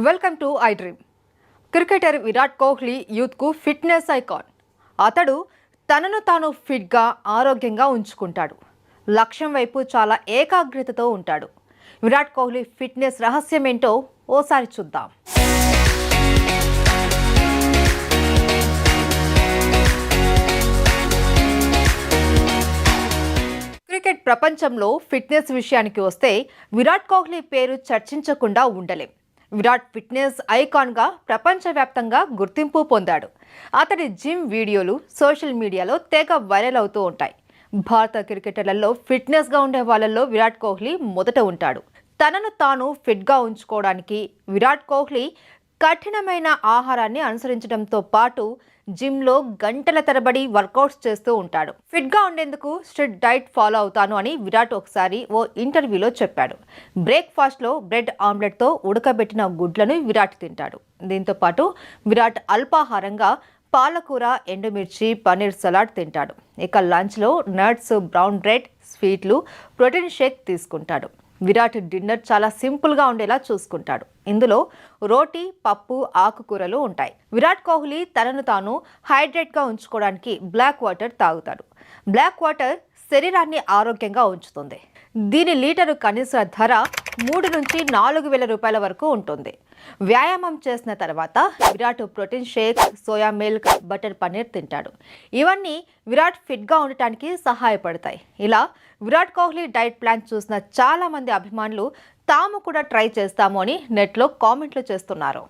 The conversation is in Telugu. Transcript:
Welcome to iDream. Cricketer Virat Kohli యూత్కు ఫిట్నెస్ ఐకాన్. అతడు తనను తాను ఫిట్గా ఆరోగ్యంగా ఉంచుకుంటాడు. లక్ష్యం వైపు చాలా ఏకాగ్రతతో ఉంటాడు. విరాట్ కోహ్లీ ఫిట్నెస్ రహస్యం ఏంటో ఓసారి చూద్దాం. క్రికెట్ ప్రపంచంలో ఫిట్నెస్ విషయానికి వస్తే విరాట్ కోహ్లీ పేరు చర్చించకుండా ఉండలేం. విరాట్ ఫిట్నెస్ ఐకాన్గా ప్రపంచవ్యాప్తంగా గుర్తింపు పొందాడు. అతడి జిమ్ వీడియోలు సోషల్ మీడియాలో తెగ వైరల్ అవుతూ ఉంటాయి. భారత క్రికెటర్లలో ఫిట్నెస్గా ఉండే వాళ్ళల్లో విరాట్ కోహ్లీ మొదట ఉంటాడు. తనను తాను ఫిట్గా ఉంచుకోవడానికి విరాట్ కోహ్లీ కఠినమైన ఆహారాన్ని అనుసరించడంతో పాటు జిమ్లో గంటల తరబడి వర్కౌట్స్ చేస్తూ ఉంటాడు. ఫిట్గా ఉండేందుకు స్ట్రిక్ట్ డైట్ ఫాలో అవుతాను అని విరాట్ ఒకసారి ఓ ఇంటర్వ్యూలో చెప్పాడు. బ్రేక్ఫాస్ట్లో బ్రెడ్ ఆమ్లెట్తో ఉడకబెట్టిన గుడ్లను విరాట్ తింటాడు. దీంతో పాటు విరాట్ అల్పాహారంగా పాలకూర, ఎండుమిర్చి, పన్నీర్ సలాడ్ తింటాడు. ఇక లంచ్లో నట్స్, బ్రౌన్ బ్రెడ్, స్వీట్లు, ప్రోటీన్ షేక్ తీసుకుంటాడు. విరాట్ డిన్నర్ చాలా సింపుల్గా ఉండేలా చూసుకుంటాడు. ఇందులో రోటీ, పప్పు, ఆకుకూరలు ఉంటాయి. విరాట్ కోహ్లీ తనను తాను హైడ్రేట్గా ఉంచుకోవడానికి బ్లాక్ వాటర్ తాగుతాడు. బ్లాక్ వాటర్ శరీరాన్ని ఆరోగ్యంగా ఉంచుతుంది. దీని లీటరు కనీస ధర 3 నుంచి 4 వేల రూపాయల వరకు ఉంటుంది. వ్యాయామం చేసిన తర్వాత Virat protein shake, soya milk, butter paneer తింటాడు. ఇవన్నీ విరాట్ ఫిట్గా ఉండటానికి సహాయపడతాయి. ఇలా విరాట్ కోహ్లీ డైట్ ప్లాన్ చూసిన చాలా మంది అభిమానులు తాము కూడా ట్రై చేస్తాము అని నెట్లో కామెంట్లు చేస్తున్నారు.